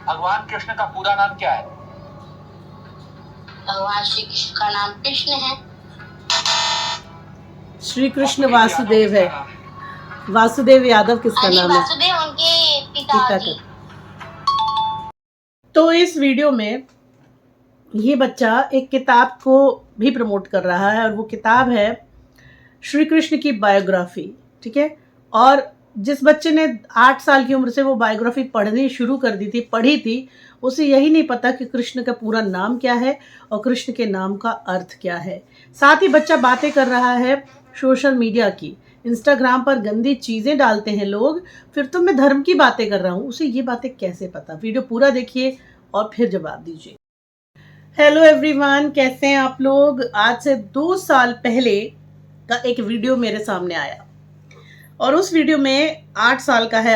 भगवान कृष्ण का पूरा नाम क्या है? भगवान श्री कृष्ण का नाम कृष्ण है। श्री कृष्ण वासुदेव है। वासुदेव यादव किसका नाम है? वासुदेव उनके पिताजी। तो इस वीडियो में ये बच्चा एक किताब को भी प्रमोट कर रहा है और वो किताब है श्री कृष्ण की बायोग्राफी। ठीक है, और जिस बच्चे ने 8 साल की उम्र से वो बायोग्राफी पढ़नी शुरू कर दी थी, पढ़ी थी, उसे यही नहीं पता कि कृष्ण का पूरा नाम क्या है और कृष्ण के नाम का अर्थ क्या है। साथ ही बच्चा बातें कर रहा है सोशल मीडिया की, इंस्टाग्राम पर गंदी चीज़ें डालते हैं लोग, फिर तो मैं धर्म की बातें कर रहा हूँ, उसे ये बातें कैसे पता? वीडियो पूरा देखिए और फिर जवाब दीजिए। हेलो एवरीवन, कैसे हैं आप लोग? आज से 2 साल पहले का एक वीडियो मेरे सामने आया और उस वीडियो में 8 साल का है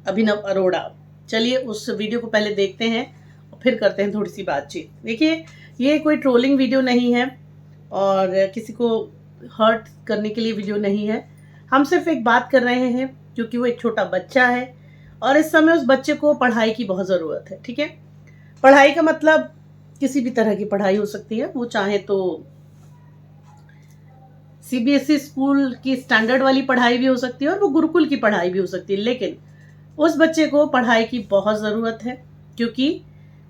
अभिनव अरोड़ा। चलिए उस वीडियो को पहले देखते हैं और फिर करते हैं थोड़ी सी बातचीत। देखिए, ये कोई ट्रोलिंग वीडियो नहीं है और किसी को हर्ट करने के लिए वीडियो नहीं है। हम सिर्फ एक बात कर रहे हैं क्योंकि वो एक छोटा बच्चा है और इस समय उस बच्चे को पढ़ाई की बहुत ज़रूरत है। ठीक है, पढ़ाई का मतलब किसी भी तरह की पढ़ाई हो सकती है। वो चाहे तो सीबीएसई स्कूल की स्टैंडर्ड वाली पढ़ाई भी हो सकती है और वो गुरुकुल की पढ़ाई भी हो सकती है, लेकिन उस बच्चे को पढ़ाई की बहुत ज़रूरत है क्योंकि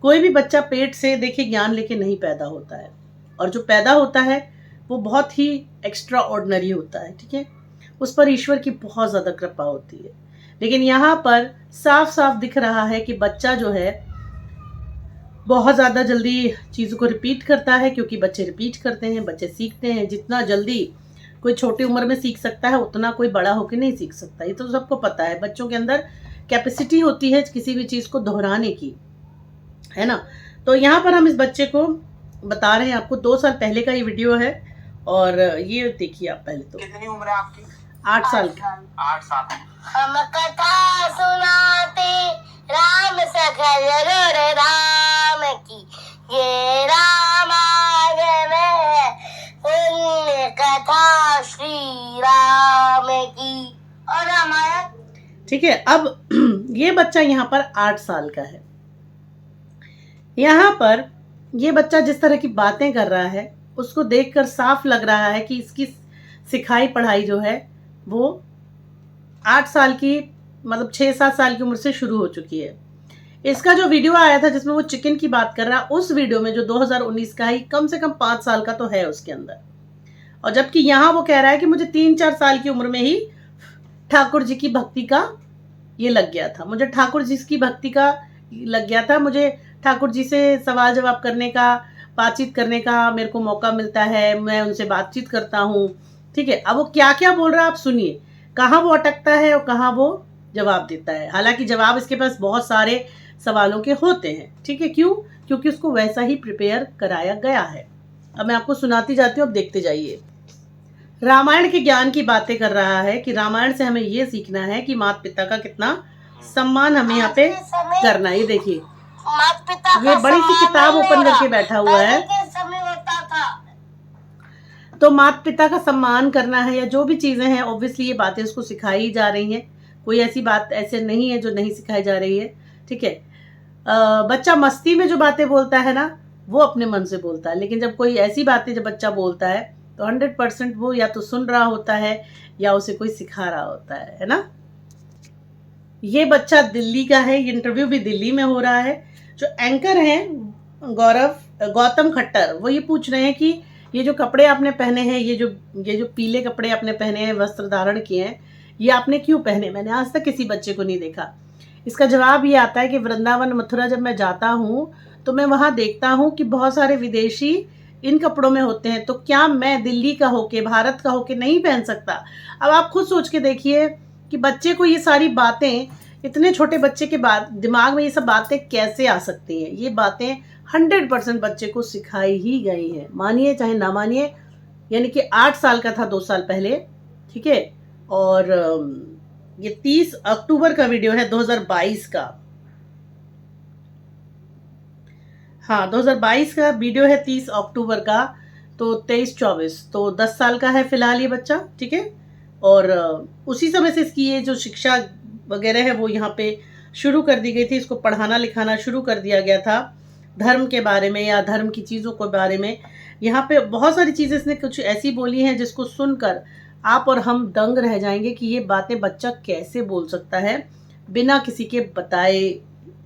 कोई भी बच्चा पेट से देखिए ज्ञान लेके नहीं पैदा होता है और जो पैदा होता है वो बहुत ही एक्स्ट्रा ऑर्डिनरी होता है। ठीक है, उस पर ईश्वर की बहुत ज़्यादा कृपा होती है। लेकिन यहाँ पर साफ साफ दिख रहा है कि बच्चा जो है बहुत ज़्यादा जल्दी चीज़ों को रिपीट करता है, क्योंकि बच्चे रिपीट करते हैं, बच्चे सीखते हैं। जितना जल्दी कोई छोटी उम्र में सीख सकता है उतना कोई बड़ा होकर नहीं सीख सकता। ये तो सबको पता है। बच्चों के अंदर कैपेसिटी होती है किसी भी चीज़ को दोहराने की, है ना। तो यहाँ पर हम इस बच्चे को बता रहे हैं, आपको 2 साल पहले का ये वीडियो है और ये देखिए आप पहले तो। कितनी उम्र है आपकी? 8 साल। 8 साल। हम कथा सुनाते राम सखल गरुड़ राम की, ये रामायण है पुण्य कथा श्री राम की। और रामायण, ठीक है, अब ये बच्चा यहाँ पर 8 साल का है। यहाँ पर ये बच्चा जिस तरह की बातें कर रहा है उसको देखकर साफ लग रहा है कि इसकी सिखाई पढ़ाई जो है वो 8 साल की, मतलब 6-7 साल की उम्र से शुरू हो चुकी है। इसका जो वीडियो आया था जिसमें वो चिकन की बात कर रहा है, उस वीडियो में जो 2019 का ही कम से कम 5 साल का तो है उसके अंदर। और जबकि यहाँ वो कह रहा है कि मुझे 3-4 साल की उम्र में ही ठाकुर जी की भक्ति का ये लग गया था, मुझे ठाकुर जी की भक्ति का लग गया था, मुझे ठाकुर जी से सवाल जवाब करने का, बातचीत करने का मेरे को मौका मिलता है, मैं उनसे बातचीत करता हूँ। ठीक है, अब वो क्या क्या बोल रहा है आप सुनिए, कहाँ वो अटकता है और कहाँ वो जवाब देता है। हालांकि जवाब इसके पास बहुत सारे सवालों के होते हैं। ठीक है, क्यों? क्योंकि उसको वैसा ही प्रिपेयर कराया गया है। अब मैं आपको सुनाती जाती हूँ, अब देखते जाइए। रामायण के ज्ञान की बातें कर रहा है कि रामायण से हमें ये सीखना है कि माता पिता का कितना सम्मान हमें यहाँ पे करना है। ये देखिए, माता पिता ये बड़ी सी किताब ओपन करके बैठा हुआ है। समय होता था तो माता पिता का सम्मान करना है या जो भी चीजें हैं, ऑब्वियसली ये बातें उसको सिखाई जा रही हैं। कोई ऐसी बात ऐसे नहीं है जो नहीं सिखाई जा रही है। ठीक है, बच्चा मस्ती में जो बातें बोलता है ना, वो अपने मन से बोलता है, लेकिन जब कोई ऐसी बातें जब बच्चा बोलता है तो 100% वो या तो सुन रहा होता है या उसे कोई सिखा रहा होता है ना। ये बच्चा दिल्ली का है, ये इंटरव्यू भी दिल्ली में हो रहा है। जो एंकर हैं गौतम खट्टर, वो ये पूछ रहे हैं कि ये जो कपड़े आपने पहने हैं, ये जो पीले कपड़े आपने पहने हैं, वस्त्र धारण किए हैं, ये आपने क्यों पहने? मैंने आज तक किसी बच्चे को नहीं देखा। इसका जवाब ये आता है कि वृंदावन मथुरा जब मैं जाता हूँ तो मैं वहाँ देखता हूँ कि बहुत सारे विदेशी इन कपड़ों में होते हैं, तो क्या मैं दिल्ली का होके, भारत का होके नहीं पहन सकता? अब आप खुद सोच के देखिए कि बच्चे को ये सारी बातें, इतने छोटे बच्चे के दिमाग में ये सब बातें कैसे आ सकती हैं? ये बातें 100% बच्चे को सिखाई ही गई हैं, मानिए चाहे ना मानिए। यानी कि 8 साल का था 2 साल पहले। ठीक है, और ये 30 अक्टूबर का वीडियो है 2022 का। हाँ, 2022 का वीडियो है 30 अक्टूबर का, तो 23-24, तो 10 साल का है फिलहाल ये बच्चा। ठीक है, और उसी समय से इसकी ये जो शिक्षा वगैरह है वो यहाँ पे शुरू कर दी गई थी, इसको पढ़ाना लिखाना शुरू कर दिया गया था धर्म के बारे में या धर्म की चीज़ों के बारे में। यहाँ पे बहुत सारी चीज़ें इसने कुछ ऐसी बोली हैं जिसको सुनकर आप और हम दंग रह जाएंगे कि ये बातें बच्चा कैसे बोल सकता है, बिना किसी के बताए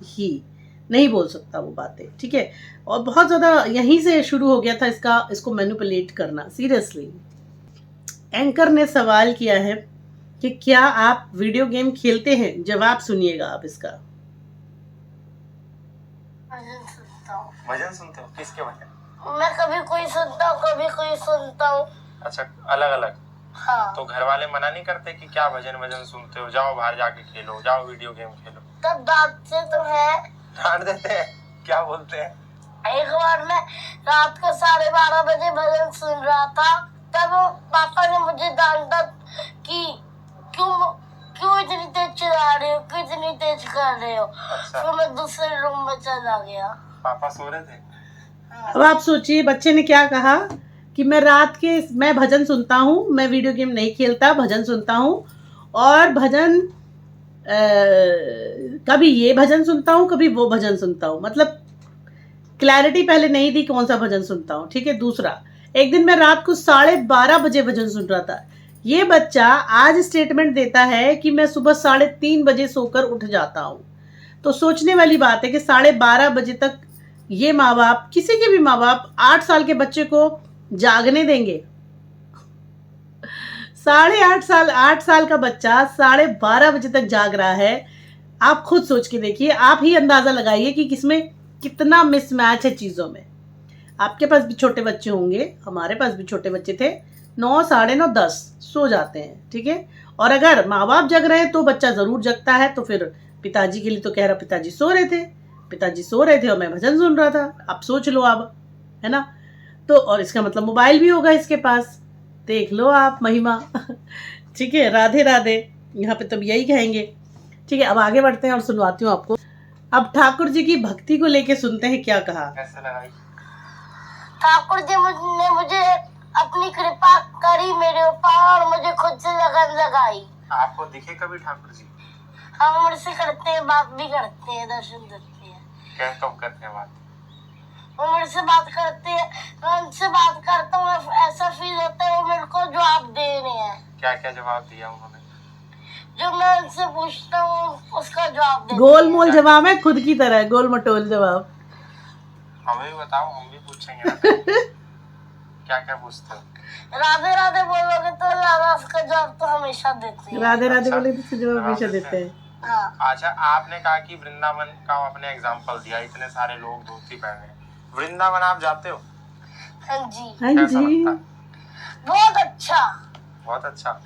ही नहीं बोल सकता वो बातें, ठीक है। और बहुत ज़्यादा यहीं से शुरू हो गया था इसको मैनिपुलेट करना। सीरियसली एंकर ने सवाल किया है कि क्या आप वीडियो गेम खेलते हैं? जवाब सुनिएगा आप इसका। भजन सुनता हूँ। भजन सुनते हो? किसके भजन? मैं कभी कोई सुनता हूँ, कभी कोई सुनता हूँ। अच्छा, अलग अलग। हाँ। तो घर वाले मना नहीं करते कि क्या भजन सुनते हो, जाओ बाहर जाके खेलो, जाओ वीडियो गेम खेलो? तब डांटते तो है। डांट देते हैं? क्या बोलते हैं? एक बार मैं रात को 12:30 बजे भजन सुन रहा था, तब पापा ने मुझे डांटा कि क्यों इतनी तेज चला रहे हो, क्यों इतनी तेज कर रहे हो। अच्छा। फिर मैं दूसरे रूम में चला गया। पापा सो रहे थे? अब आप सोचिए बच्चे ने क्या कहा कि मैं भजन सुनता हूँ, मैं वीडियो गेम नहीं खेलता, भजन सुनता हूँ और भजन कभी ये भजन सुनता हूँ, कभी वो भजन सुनता हूँ। मतलब क्लैरिटी पहले नहीं दी कौन सा भजन सुनता हूँ, ठीक है। दूसरा, एक दिन मैं रात को 12:30 बजे भजन सुन रहा था। ये बच्चा आज स्टेटमेंट देता है कि मैं सुबह 3:30 बजे सोकर उठ जाता हूँ। तो सोचने वाली बात है कि 12:30 बजे तक ये माँ बाप, किसी के भी माँ बाप 8 साल के बच्चे को जागने देंगे? 8 साल का बच्चा 12:30 बजे तक जाग रहा है। आप खुद सोच के देखिए, आप ही अंदाजा लगाइए कि किसमें कितना मिसमैच है चीज़ों में। आपके पास भी छोटे बच्चे होंगे, हमारे पास भी छोटे बच्चे थे, 9, 9:30, 10 सो जाते हैं, ठीक है। और अगर माँ बाप जग रहे हैं तो बच्चा ज़रूर जगता है। तो फिर पिताजी के लिए तो कह रहा, पिताजी सो रहे थे और मैं भजन सुन रहा था। आप सोच लो अब, है ना। तो और इसका मतलब मोबाइल भी होगा इसके पास, देख लो आप महिमा। ठीक है, राधे राधे। यहाँ पे तब यही कहेंगे, ठीक है। अब आगे बढ़ते हैं और सुनवाती हूँ आपको। अब ठाकुर जी की भक्ति को लेके सुनते हैं क्या कहा। कैसे लगाई? ठाकुर जी ने मुझे अपनी कृपा करी मेरे ऊपर और मुझे खुद से लगन लगाई। आपको दिखे कभी ठाकुर जी? हम मुझसे करते हैं, बात भी करते हैं, दर्शन देते हैं। क्या कब करते हैं बात? वो मेरे से बात करते हैं, मैं उनसे बात करता हूँ, ऐसा फील होता है वो मेरे को जवाब दे रहे हैं। क्या क्या जवाब दिया उन्होंने? जो मैं उनसे पूछता हूँ उसका जवाब देते हैं। गोलमोल जवाब है, खुद की तरह गोल मटोल जवाब। हमें भी बताओ, हम भी पूछेंगे। क्या क्या पूछते हो? राधे राधे बोलोगे तो राधा उसका जवाब तो हमेशा देते हैं। राधे राधे अच्छा, बोले तो जवाब हमेशा देते हैं। हाँ। अच्छा, आपने कहा कि वृंदावन का आपने एग्जांपल दिया, इतने सारे लोग धोती पहने। वृंदावन आप जाते हो? हाँ जी। हाँ कैसा जी, लगता है? बहुत अच्छा। बहुत अच्छा।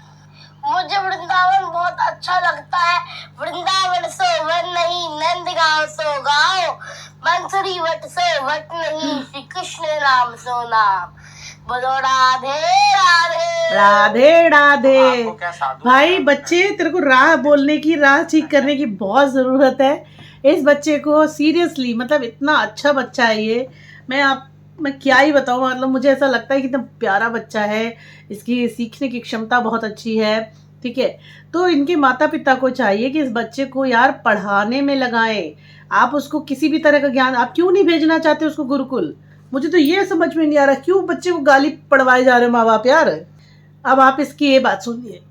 मुझे वृंदावन बहुत अच्छा लगता है। वृंदावन सो वन नहीं, नंदगांव सो गाँव, बंसुरी वट सो वट नहीं, श्री कृष्ण नाम सो नाम। बोलो राधे राधे राधे राधे। आपको क्या साधु भाई बच्चे, तेरे को राह बोलने की, राह ठीक करने की बहुत ज़रूरत है। इस बच्चे को सीरियसली, मतलब इतना अच्छा बच्चा है ये। मैं क्या ही बताऊँ, मतलब मुझे ऐसा लगता है कि इतना प्यारा बच्चा है, इसकी सीखने की क्षमता बहुत अच्छी है, ठीक है। तो इनके माता पिता को चाहिए कि इस बच्चे को यार पढ़ाने में लगाएं। आप उसको किसी भी तरह का ज्ञान, आप क्यों नहीं भेजना चाहते उसको गुरुकुल? मुझे तो ये समझ में नहीं आ रहा, क्यों बच्चे को गाली पढ़वाए जा रहे माँ बाप यार। अब आप इसकी ये बात सुनिए।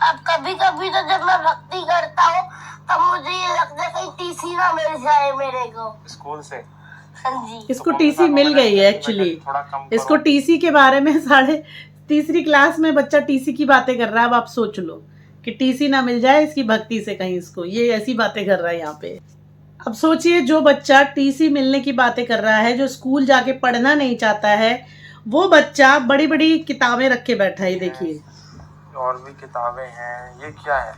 अब कभी कभी तो जब मैं भक्ति करता हूँ तब मुझे ये लगता है कहीं टीसी ना मिल जाए मेरे को स्कूल से? हाँ जी। इसको टीसी मिल गई है एक्चुअली। इसको टीसी के बारे में 3री क्लास में बच्चा टीसी की बातें कर रहा है। अब आप सोच लो कि टीसी ना मिल जाए इसकी भक्ति से कहीं, इसको ये ऐसी बातें कर रहा है यहाँ पे। अब सोचिए, जो बच्चा टीसी मिलने की बातें कर रहा है, जो स्कूल जाके पढ़ना नहीं चाहता है, वो बच्चा बड़ी बड़ी किताबें रख के बैठा है। देखिए और भी किताबें हैं, ये क्या है,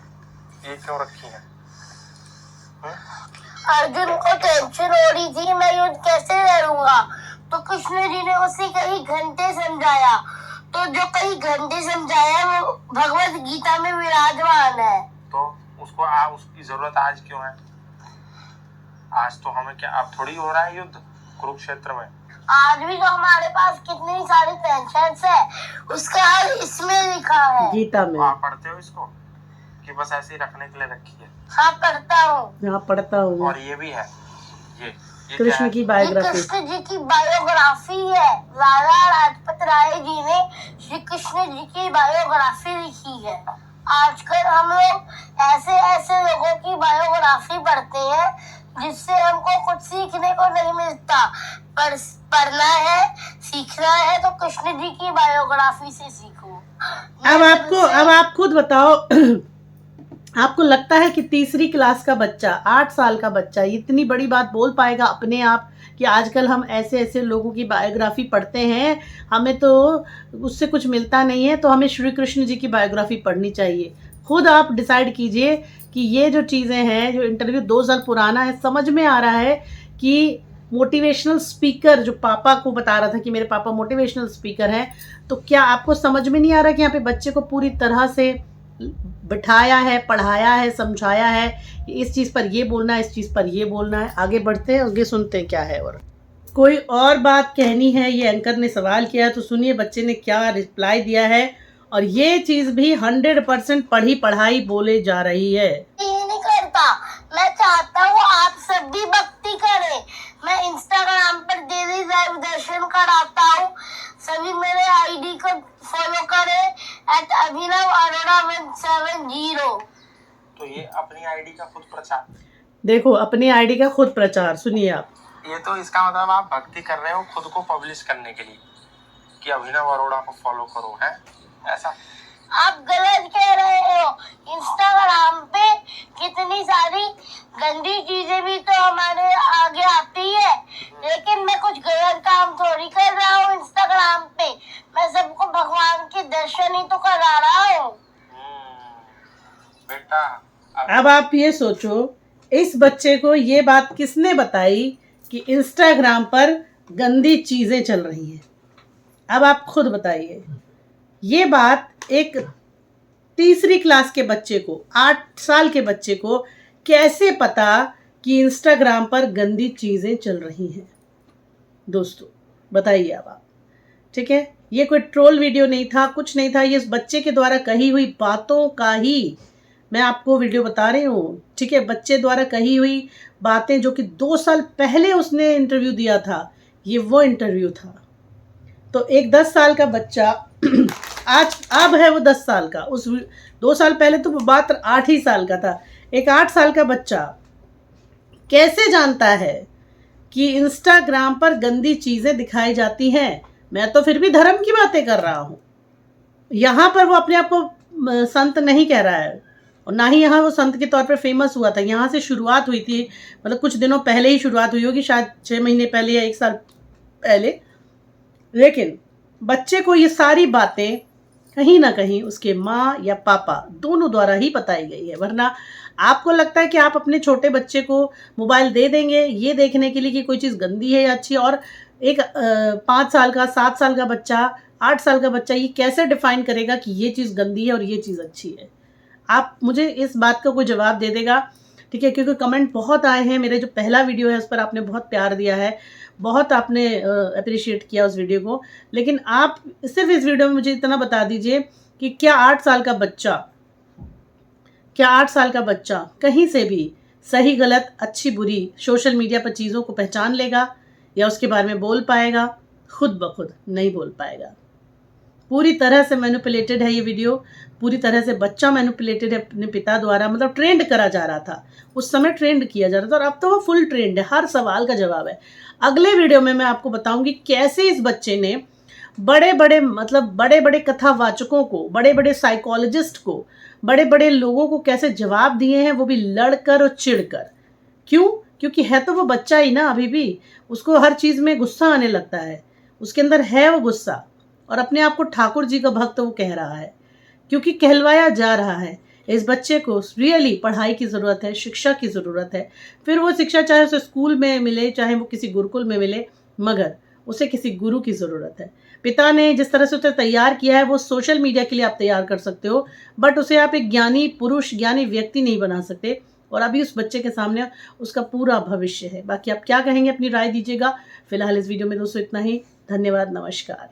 ये क्यों रखी है? अर्जुन को टेंशन हो रही थी मैं युद्ध कैसे लड़ूंगा, तो कृष्ण जी ने उसे कई घंटे समझाया। तो जो कई घंटे समझाया वो भगवत गीता में विराजमान है। तो उसको उसकी जरूरत आज क्यों है? आज तो हमें क्या, अब थोड़ी हो रहा है युद्ध कुरुक्षेत्र में? आज भी तो हमारे पास कितनी सारी टेंशन है, उसका हल इसमें लिखा है गीता में। आप पढ़ते हो इसको? कि बस ऐसे ही रखने के लिए रखी है? हाँ पढ़ता हूँ। यहाँ पढ़ता हूँ। और ये भी है, ये क्या कृष्ण है? की ये बायोग्राफी। कृष्ण जी की बायोग्राफी है। लाला लाजपत राय जी ने श्री कृष्ण जी की बायोग्राफी लिखी है। आजकल हम लोग ऐसे ऐसे लोगों की बायोग्राफी पढ़ते हैं जिससे हमको कुछ सीखने को नहीं मिलता। पर पढ़ना है, सीखना है तो कृष्ण जी की बायोग्राफी से सीखो। अब आप खुद बताओ आपको लगता है कि तीसरी क्लास का बच्चा, 8 साल का बच्चा इतनी बड़ी बात बोल पाएगा अपने आप कि आजकल हम ऐसे ऐसे लोगों की बायोग्राफी पढ़ते हैं, हमें तो उससे कुछ मिलता नहीं है, तो हमें श्री कृष्ण जी की बायोग्राफी पढ़नी चाहिए। खुद आप डिसाइड कीजिए कि ये जो चीज़ें हैं, जो इंटरव्यू 2 साल पुराना है, समझ में आ रहा है कि मोटिवेशनल स्पीकर जो पापा को बता रहा था कि मेरे पापा मोटिवेशनल स्पीकर हैं, तो क्या आपको समझ में नहीं आ रहा कि यहाँ पे बच्चे को पूरी तरह से बिठाया है, पढ़ाया है, समझाया है कि इस चीज़ पर ये बोलना है, इस चीज़ पर ये बोलना है। आगे बढ़ते हैं, आगे सुनते हैं क्या है। और कोई और बात कहनी है, ये एंकर ने सवाल किया है, तो सुनिए बच्चे ने क्या रिप्लाई दिया है। और ये चीज़ भी 100% पढ़ी पढ़ाई बोले जा रही है। ये नहीं करता, मैं चाहता हूँ आप सब भी भक्ति करें। मैं इंस्टाग्राम पर डेली लाइव दर्शन कराता हूँ। सभी मेरे आईडी को फॉलो करें @abhinav_arora170। तो ये अपनी आईडी का खुद प्रचार। देखो, अपनी आईडी का खुद प्रचार, सुनिए आप। ये तो इसका मतलब आप भक्ति कर रहे हो खुद को पब्लिश करने के लिए कि अभिनव अरोड़ा को फॉलो करो, है ऐसा? आप गलत कह रहे हो। इंस्टाग्राम पे कितनी सारी गंदी चीजें भी तो हमारे आगे आती है, लेकिन मैं कुछ गलत काम थोड़ी कर रहा हूँ इंस्टाग्राम पे। मैं सबको भगवान के दर्शन ही तो करा रहा हूँ। बेटा अब आप ये सोचो, इस बच्चे को ये बात किसने बताई कि इंस्टाग्राम पर गंदी चीज़ें चल रही हैं? अब आप खुद बताइए। ये बात एक तीसरी क्लास के बच्चे को, 8 साल के बच्चे को कैसे पता कि इंस्टाग्राम पर गंदी चीज़ें चल रही हैं? दोस्तों बताइए अब आप, ठीक है? ये कोई ट्रोल वीडियो नहीं था, कुछ नहीं था, ये इस बच्चे के द्वारा कही हुई बातों का ही मैं आपको वीडियो बता रही हूँ, ठीक है? बच्चे द्वारा कही हुई बातें जो कि 2 साल पहले उसने इंटरव्यू दिया था, ये वो इंटरव्यू था। तो एक 10 साल का बच्चा आज अब है वो 10 साल का, उस 2 साल पहले तो वो बात 8 ही साल का था। एक 8 साल का बच्चा कैसे जानता है कि इंस्टाग्राम पर गंदी चीज़ें दिखाई जाती हैं? मैं तो फिर भी धर्म की बातें कर रहा हूँ। यहाँ पर वो अपने आप को संत नहीं कह रहा है, और ना ही यहाँ वो संत के तौर पर फेमस हुआ था। यहाँ से शुरुआत हुई थी, मतलब कुछ दिनों पहले ही शुरुआत हुई होगी, शायद 6 महीने पहले या 1 साल पहले। लेकिन बच्चे को ये सारी बातें कहीं ना कहीं उसके माँ या पापा दोनों द्वारा ही बताई गई है। वरना आपको लगता है कि आप अपने छोटे बच्चे को मोबाइल दे देंगे ये देखने के लिए कि कोई चीज़ गंदी है या अच्छी है, और एक 5 साल का, 7 साल का बच्चा, 8 साल का बच्चा ये कैसे डिफाइन करेगा कि ये चीज़ गंदी है और ये चीज़ अच्छी है? आप मुझे इस बात का कोई जवाब दे देगा, ठीक है? क्योंकि कमेंट बहुत आए हैं। मेरे जो पहला वीडियो है उस पर आपने बहुत प्यार दिया है, बहुत आपने अप्रिशिएट किया उस वीडियो को। लेकिन आप सिर्फ इस वीडियो में मुझे इतना बता दीजिए कि क्या 8 साल का बच्चा कहीं से भी सही गलत, अच्छी बुरी सोशल मीडिया पर चीज़ों को पहचान लेगा या उसके बारे में बोल पाएगा? खुद ब खुद नहीं बोल पाएगा। पूरी तरह से मैनिपुलेटेड है ये वीडियो, पूरी तरह से बच्चा मैनिपुलेटेड है अपने पिता द्वारा। मतलब ट्रेंड करा जा रहा था, उस समय ट्रेंड किया जा रहा था, और अब तो वो फुल ट्रेंड है, हर सवाल का जवाब है। अगले वीडियो में मैं आपको बताऊंगी कैसे इस बच्चे ने बड़े बड़े कथावाचकों को, बड़े बड़े साइकोलॉजिस्ट को, बड़े बड़े लोगों को कैसे जवाब दिए हैं, वो भी लड़कर और चिढ़कर। क्यों? क्योंकि है तो वो बच्चा ही ना, अभी भी उसको हर चीज़ में गुस्सा आने लगता है, उसके अंदर है वो गुस्सा, और अपने आप को ठाकुर जी का भक्त वो कह रहा है, क्योंकि कहलवाया जा रहा है। इस बच्चे को रियली पढ़ाई की ज़रूरत है, शिक्षा की ज़रूरत है। फिर वो शिक्षा चाहे उसे स्कूल में मिले, चाहे वो किसी गुरुकुल में मिले, मगर उसे किसी गुरु की ज़रूरत है। पिता ने जिस तरह से उसे तैयार किया है वो सोशल मीडिया के लिए आप तैयार कर सकते हो, बट उसे आप एक ज्ञानी पुरुष, ज्ञानी व्यक्ति नहीं बना सकते। और अभी उस बच्चे के सामने उसका पूरा भविष्य है। बाकी आप क्या कहेंगे, अपनी राय दीजिएगा। फिलहाल इस वीडियो में दोस्तों इतना ही। धन्यवाद, नमस्कार।